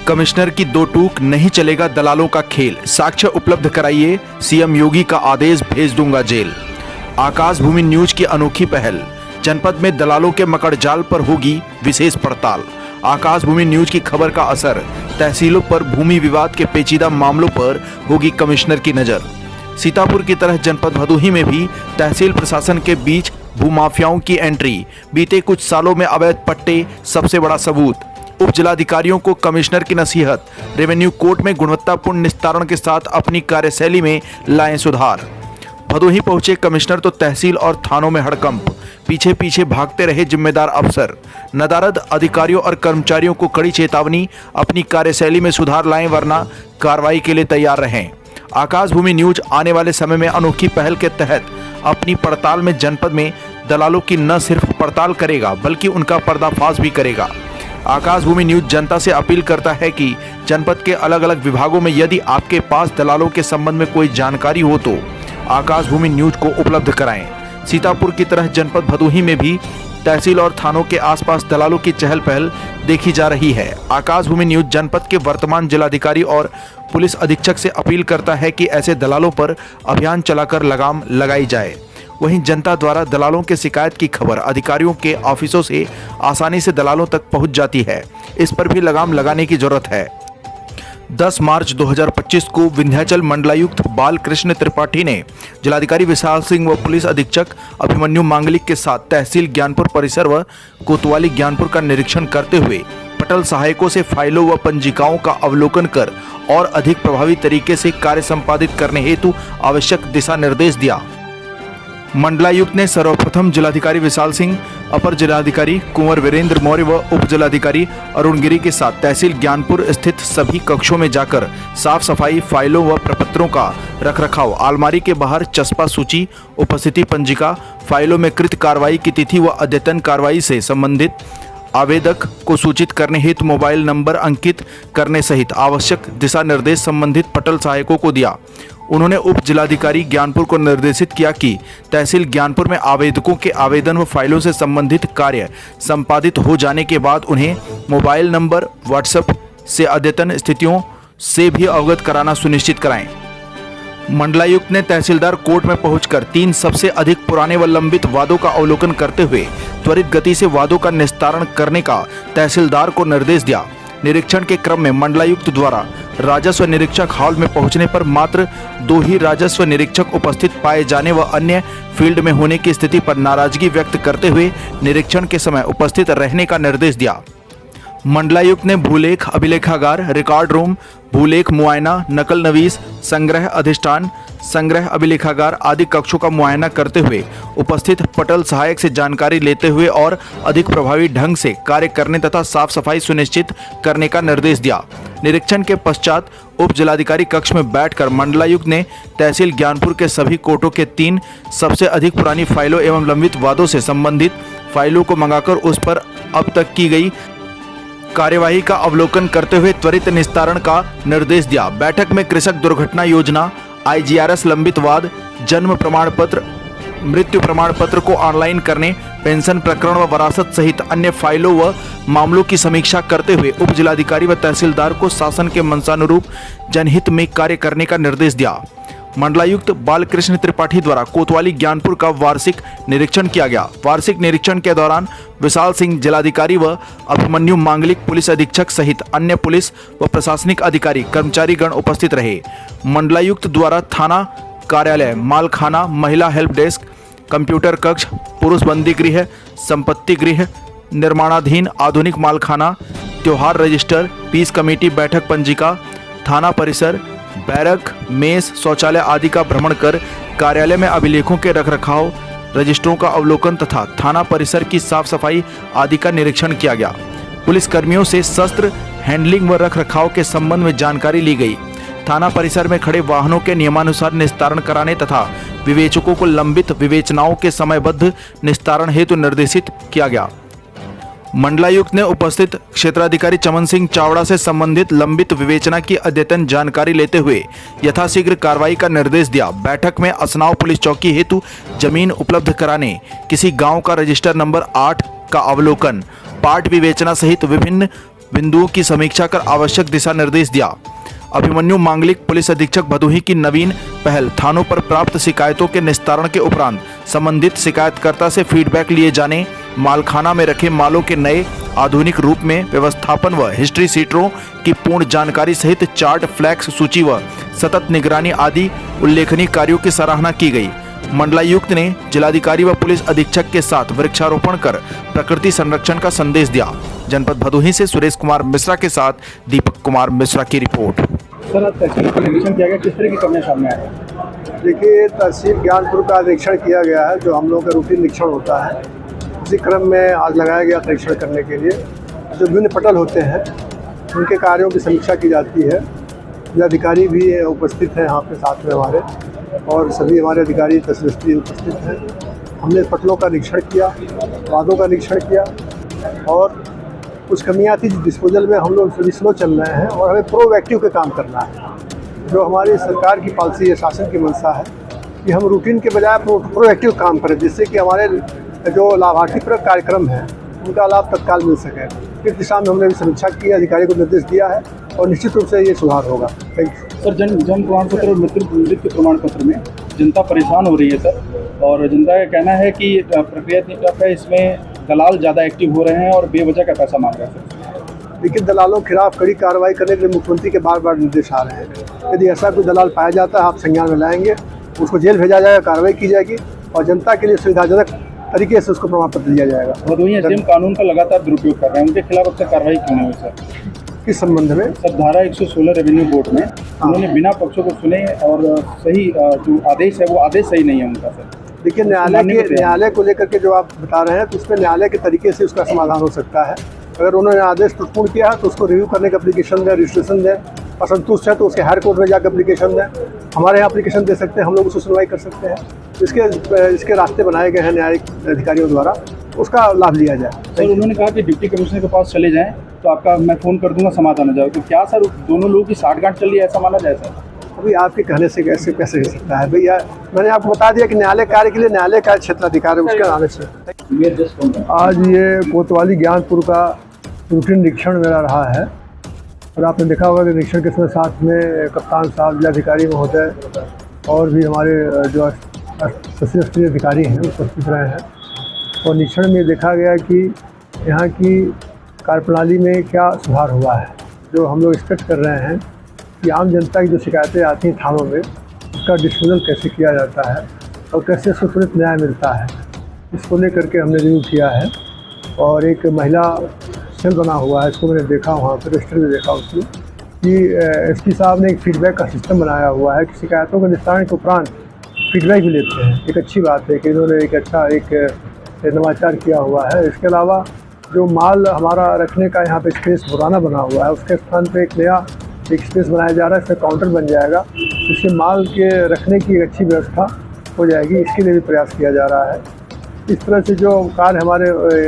Commissioner की दो टूक, नहीं चलेगा दलालों का खेल, साक्ष्य उपलब्ध कराइए, सीएम योगी का आदेश, भेज दूंगा जेल। आकाश भूमि न्यूज की अनोखी पहल, जनपद में दलालों के मकड़जाल पर होगी विशेष पड़ताल। आकाश भूमि न्यूज की खबर का असर, तहसीलों पर भूमि विवाद के पेचीदा मामलों पर होगी कमिश्नर की नजर। सीतापुर की तरह जनपद भदोही में भी तहसील प्रशासन के बीच भूमाफियाओं की एंट्री, बीते कुछ सालों में अवैध पट्टे सबसे बड़ा सबूत। उप जिलाधिकारियों को कमिश्नर की नसीहत, रेवेन्यू कोर्ट में गुणवत्तापूर्ण निस्तारण के साथ अपनी कार्यशैली में लाएं सुधार। भदोही पहुंचे कमिश्नर तो तहसील और थानों में हड़कंप, पीछे पीछे भागते रहे जिम्मेदार अफसर। नदारद अधिकारियों और कर्मचारियों को कड़ी चेतावनी, अपनी कार्यशैली में सुधार लाएं वरना कार्रवाई के लिए तैयार रहें। आकाश भूमि न्यूज आने वाले समय में अनोखी पहल के तहत अपनी पड़ताल में जनपद में दलालों की न सिर्फ पड़ताल करेगा बल्कि उनका पर्दाफाश भी करेगा। आकाश भूमि न्यूज जनता से अपील करता है कि जनपद के अलग अलग विभागों में यदि आपके पास दलालों के संबंध में कोई जानकारी हो तो आकाश भूमि न्यूज को उपलब्ध कराएं। सीतापुर की तरह जनपद भदोही में भी तहसील और थानों के आसपास दलालों की चहल पहल देखी जा रही है। आकाश भूमि न्यूज जनपद के वर्तमान जिलाधिकारी और पुलिस अधीक्षक से अपील करता है कि ऐसे दलालों पर अभियान चलाकर लगाम लगाई जाए। वहीं जनता द्वारा दलालों के शिकायत की खबर अधिकारियों के ऑफिसों से आसानी से दलालों तक पहुंच जाती है, इस पर भी लगाम लगाने की जरूरत है। 10 मार्च 2025 को विंध्याचल मंडलायुक्त बालकृष्ण त्रिपाठी ने जिलाधिकारी विशाल सिंह व पुलिस अधीक्षक अभिमन्यु मांगलिक के साथ तहसील ज्ञानपुर परिसर व कोतवाली ज्ञानपुर का निरीक्षण करते हुए पटल सहायकों से फाइलों व पंजिकाओं का अवलोकन कर और अधिक प्रभावी तरीके से कार्य संपादित करने हेतु आवश्यक दिशा निर्देश दिया। मंडलायुक्त ने सर्वप्रथम जिलाधिकारी विशाल सिंह, अपर जिलाधिकारी कुंवर वीरेंद्र मौर्य व उप जिलाधिकारी अरुण गिरी के साथ तहसील ज्ञानपुर स्थित सभी कक्षों में जाकर साफ सफाई, फाइलों व प्रपत्रों का रखरखाव, अलमारी के बाहर चस्पा सूची, उपस्थिति पंजिका, फाइलों में कृत कार्रवाई की तिथि व अद्यतन कार्रवाई से संबंधित आवेदक को सूचित करने हेतु मोबाइल नंबर अंकित करने सहित आवश्यक दिशा निर्देश संबंधित पटल सहायकों को दिया। उन्होंने उप जिलाधिकारी ज्ञानपुर को निर्देशित किया कि तहसील ज्ञानपुर में आवेदकों के आवेदन व फाइलों से संबंधित कार्य संपादित हो जाने के बाद उन्हें मोबाइल नंबर, व्हाट्सएप से अद्यतन स्थितियों से भी अवगत कराना सुनिश्चित कराएं। मंडलायुक्त ने तहसीलदार कोर्ट में पहुंचकर 3 सबसे अधिक पुराने व लंबित वादों का अवलोकन करते हुए त्वरित गति से वादों का निस्तारण करने का तहसीलदार को निर्देश दिया। निरीक्षण के क्रम में मंडलायुक्त द्वारा राजस्व निरीक्षक हॉल में पहुंचने पर मात्र 2 ही राजस्व निरीक्षक उपस्थित पाए जाने व अन्य फील्ड में होने की स्थिति पर नाराजगी व्यक्त करते हुए निरीक्षण के समय उपस्थित रहने का निर्देश दिया। मंडलायुक्त ने भूलेख अभिलेखागार, रिकॉर्ड रूम, भूलेख मुआयना, नकल नवीस, संग्रह अधिष्ठान, संग्रह अभिलेखागार आदि कक्षों का मुआयना करते हुए उपस्थित पटल सहायक से जानकारी लेते हुए और अधिक प्रभावी ढंग से कार्य करने तथा साफ सफाई सुनिश्चित करने का निर्देश दिया। निरीक्षण के पश्चात उप जिलाधिकारी कक्ष में बैठकर मंडलायुक्त ने तहसील ज्ञानपुर के सभी कोर्टों के 3 सबसे अधिक पुरानी फाइलों एवं लंबित वादों से संबंधित फाइलों को मंगाकर उस पर अब तक की गई कार्यवाही का अवलोकन करते हुए त्वरित निस्तारण का निर्देश दिया। बैठक में कृषक दुर्घटना योजना, IGRS लंबित वाद, जन्म प्रमाण पत्र, मृत्यु प्रमाण पत्र को ऑनलाइन करने, पेंशन प्रकरण व वरासत सहित अन्य फाइलों व मामलों की समीक्षा करते हुए उप जिलाधिकारी व तहसीलदार को शासन के मंशानुरूप जनहित में कार्य करने का निर्देश दिया। मंडलायुक्त बालकृष्ण त्रिपाठी द्वारा कोतवाली ज्ञानपुर का वार्षिक निरीक्षण किया गया। वार्षिक निरीक्षण के दौरान विशाल सिंह जिलाधिकारी व अभिमन्यु मांगलिक पुलिस अधीक्षक सहित अन्य पुलिस व प्रशासनिक अधिकारी कर्मचारी गण उपस्थित रहे। मंडलायुक्त द्वारा थाना कार्यालय, मालखाना, महिला हेल्प डेस्क, कंप्यूटर कक्ष, पुरुष बंदी गृह, संपत्ति गृह, निर्माणाधीन आधुनिक मालखाना, त्योहार रजिस्टर, पीस कमेटी बैठक पंजिका, थाना परिसर, बैरक, मेस, शौचालय आदि का भ्रमण कर कार्यालय में अभिलेखों के रखरखाव, रजिस्टरों का अवलोकन तथा थाना परिसर की साफ सफाई आदि का निरीक्षण किया गया। पुलिस कर्मियों से शस्त्र हैंडलिंग व रखरखाव के संबंध में जानकारी ली गई। थाना परिसर में खड़े वाहनों के नियमानुसार निस्तारण कराने तथा विवेचकों को लंबित विवेचनाओं के समयबद्ध निस्तारण हेतु निर्देशित किया गया। मंडलायुक्त ने उपस्थित क्षेत्राधिकारी चमन सिंह चावड़ा से संबंधित लंबित विवेचना की अद्यतन जानकारी लेते हुए यथाशीघ्र कार्रवाई का निर्देश दिया। बैठक में असनाव पुलिस चौकी हेतु जमीन उपलब्ध कराने, किसी गांव का रजिस्टर नंबर 8 का अवलोकन, पार्ट विवेचना सहित विभिन्न बिंदुओं की समीक्षा कर आवश्यक दिशा निर्देश दिया। अभिमन्यु मांगलिक पुलिस अधीक्षक भदोही की नवीन पहल थानों पर प्राप्त शिकायतों के निस्तारण के उपरांत संबंधित शिकायतकर्ता से फीडबैक लिए जाने, मालखाना में रखे मालों के नए आधुनिक रूप में व्यवस्थापन व हिस्ट्री सीटरों की पूर्ण जानकारी सहित चार्ट, फ्लैक्स सूची व सतत निगरानी आदि उल्लेखनीय कार्यों की सराहना की गई। मंडलायुक्त ने जिलाधिकारी व पुलिस अधीक्षक के साथ वृक्षारोपण कर प्रकृति संरक्षण का संदेश दिया। जनपद भदोही से सुरेश कुमार मिश्रा के साथ दीपक कुमार मिश्रा की रिपोर्ट। सर, तहसील का निरीक्षण किया गया, किस तरह की कमियां सामने आ रही हैं? देखिए, तहसील ज्ञानपुर का निरीक्षण किया गया है, जो हम लोगों का रूटीन निरीक्षण होता है। उसी क्रम में आज लगाया गया निरीक्षण करने के लिए जो विभिन्न पटल होते हैं उनके कार्यों की समीक्षा की जाती है। जिलाधिकारी भी उपस्थित हैं यहाँ पे साथ में हमारे, और सभी हमारे अधिकारी तहसील उपस्थित हैं। हमने पटलों का निरीक्षण किया, वादों का निरीक्षण किया, और कुछ कमियां थी डिस्पोजल में हम लोग सभी स्लो चल रहे हैं, और हमें प्रोएक्टिव के काम करना है। जो हमारी सरकार की पॉलिसी है, शासन की मंशा है कि हम रूटीन के बजाय प्रोएक्टिव काम करें, जिससे कि हमारे जो लाभार्थी पर कार्यक्रम है उनका लाभ तत्काल मिल सके। इस दिशा में हमने भी समीक्षा की, अधिकारी को निर्देश दिया है, और निश्चित रूप से ये सुधार होगा। Thank you. सर, जन प्रमाण पत्र और मृत्यु प्रमाण पत्र में जनता परेशान हो रही है सर, और जनता का कहना है कि प्रक्रिया इसमें दलाल ज़्यादा एक्टिव हो रहे हैं और बेवजह का पैसा मांग रहे हैं सर। लेकिन दलालों के खिलाफ कड़ी कार्रवाई करने के लिए मुख्यमंत्री के बार बार निर्देश आ रहे हैं। यदि ऐसा कोई दलाल पाया जाता है, आप संज्ञान में लाएंगे, उसको जेल भेजा जाएगा, कार्रवाई की जाएगी, और जनता के लिए सुविधाजनक तरीके से उसको प्रमाण पत्र दिया जाएगा। भदोही एसडीएम कानून का लगातार दुरुपयोग कर रहे हैं, उनके खिलाफ अब तक कार्रवाई क्यों नहीं हुई सर? किस संबंध में? सर, धारा 116 रेवेन्यू बोर्ड में उन्होंने बिना पक्षों को सुने और सही जो आदेश है वो आदेश सही नहीं है उनका सर। देखिए, न्यायालय को लेकर के जो आप बता रहे हैं, तो उसमें न्यायालय के तरीके से उसका समाधान हो सकता है। अगर उन्होंने आदेश त्रुटिपूर्ण किया है तो उसको रिव्यू करने का एप्लीकेशन दें, रजिस्ट्रेशन दें, असंतुष्ट है तो उसके हायर कोर्ट में जाकर एप्लीकेशन दें। हमारे यहाँ एप्लीकेशन दे सकते हैं, हम लोग उसको सुनवाई कर सकते हैं। इसके रास्ते बनाए गए हैं न्यायिक अधिकारियों द्वारा, उसका लाभ लिया जाए। सर, उन्होंने कहा कि डिप्टी कमिश्नर के पास चले जाएं तो आपका मैं फ़ोन कर दूंगा, समाधान हो जाएगा। तो क्या सर दोनों लोगों की साठगांठ चल रही है, ऐसा माना जाए सर? अभी आपके कहने से कैसे हो सकता है भैया? मैंने आपको बता दिया कि न्यायालय कार्य के लिए न्यायालय का क्षेत्राधिकार है, उसके आने से। आज ये कोतवाली ज्ञानपुर का रूटीन निरीक्षण मेरा रहा है, और आपने देखा होगा कि निरीक्षण के समय साथ में कप्तान साहब, जिलाधिकारी महोदय, और भी हमारे जो स्तरीय अधिकारी हैं उपस्थित रहे हैं। और निरीक्षण में देखा गया कि यहाँ की कार्यप्रणाली में क्या सुधार हुआ है। जो हम लोग एक्सपेक्ट कर रहे हैं कि आम जनता की जो शिकायतें आती हैं थानों में, उसका डिस्पोजल कैसे किया जाता है और कैसे उसको तुरंत न्याय मिलता है, इसको लेकर के हमने रिव्यू किया है। और एक महिला सेल बना हुआ है, इसको मैंने देखा, वहाँ पर रजिस्टर भी देखा उसमें, कि एसपी साहब ने एक फीडबैक का सिस्टम बनाया हुआ है कि शिकायतों के निस्तारण के उपरांत फीडबैक भी लेते हैं। एक अच्छी बात है कि इन्होंने एक अच्छा नवाचार किया हुआ है। इसके अलावा जो माल हमारा रखने का यहाँ पे स्पेस पुराना बना हुआ है, उसके स्थान पे एक नया स्पेस बनाया जा रहा है, इसमें काउंटर बन जाएगा, इससे माल के रखने की एक अच्छी व्यवस्था हो जाएगी। इसके लिए भी प्रयास किया जा रहा है। इस तरह से जो कार्य हमारे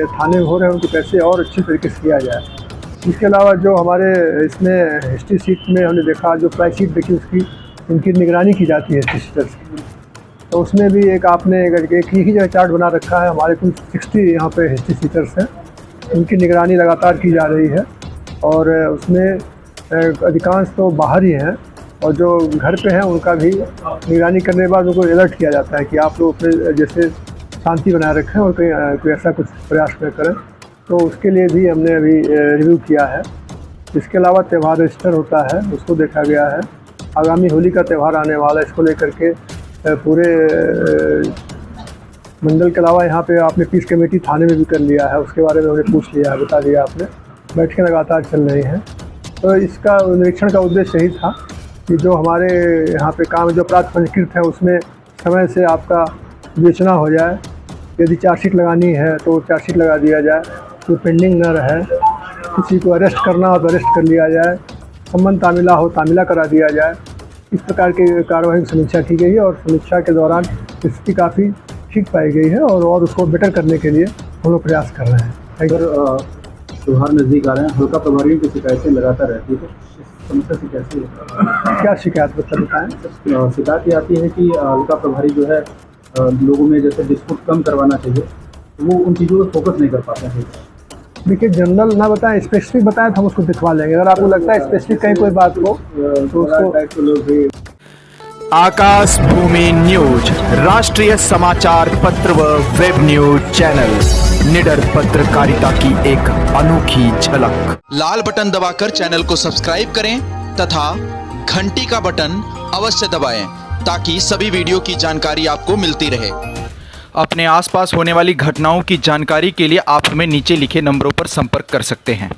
थाने में हो रहे हैं उनको कैसे और अच्छी तरीके से किया जाए। इसके अलावा जो हमारे इसमें हिस्ट्री सीट में हमने देखा, जो फ्लाई शीट देखी, उसकी इनकी निगरानी की जाती है हिस्ट्री सीटर्स की, तो उसमें भी एक आपने एक ही जगह चार्ट बना रखा है। हमारे कुल 60 यहाँ पे हिस्ट्री सीटर्स हैं, उनकी निगरानी लगातार की जा रही है, और उसमें अधिकांश तो बाहर ही हैं, और जो घर पे हैं उनका भी निगरानी करने के बाद उनको अलर्ट किया जाता है कि आप लोग अपने जैसे शांति बनाए रखें और कोई ऐसा कुछ प्रयास न करें। तो उसके लिए भी हमने अभी रिव्यू किया है। इसके अलावा त्यौहार रजिस्टर होता है, उसको देखा गया है। आगामी होली का त्यौहार आने वाला है, इसको लेकर के पूरे मंडल के अलावा यहाँ पे आपने पीस कमेटी थाने में भी कर लिया है, उसके बारे में उन्हें पूछ लिया है, बता दिया आपने। बैठकें लगातार चल रही हैं। तो इसका निरीक्षण का उद्देश्य यही था कि जो हमारे यहाँ पे काम जो अपराध पंजीकृत है उसमें समय से आपका विवेचना हो जाए। यदि चार्जशीट लगानी है तो चार्जशीट लगा दिया जाए, कोई पेंडिंग न रहे। किसी को अरेस्ट करना हो तो अरेस्ट कर लिया जाए, संबंध तामिला हो तामिला करा दिया जाए। इस प्रकार की कार्रवाई की समीक्षा की गई है, और समीक्षा के दौरान स्थिति काफ़ी ठीक पाई गई है, और उसको बेटर करने के लिए हम लोग प्रयास कर रहे हैं। अगर त्योहार नज़दीक आ रहे हैं, हल्का प्रभारियों की शिकायतें लगातार रहती है, तो इस समस्या से कैसे क्या शिकायत बताएं? शिकायत ये आती है कि हल्का प्रभारी जो है लोगों में जैसे डिस्प्यूट कम करवाना चाहिए, तो वो उन चीज़ों पर फोकस नहीं कर पाते हैं। देखिए जनरल ना बताएं, स्पेसिफिक बताएं तो हम उसको दिखवा लेंगे। अगर आपको लगता है स्पेसिफिक कहीं कोई बात हो तो उसको। आकाश भूमि न्यूज, राष्ट्रीय समाचार पत्र व वेब न्यूज चैनल, निडर पत्रकारिता की एक अनोखी झलक। लाल बटन दबाकर चैनल को सब्सक्राइब करें तथा घंटी का बटन अवश्य दबाएं ताकि सभी वीडियो की जानकारी आपको मिलती रहे। अपने आसपास होने वाली घटनाओं की जानकारी के लिए आप हमें नीचे लिखे नंबरों पर संपर्क कर सकते हैं।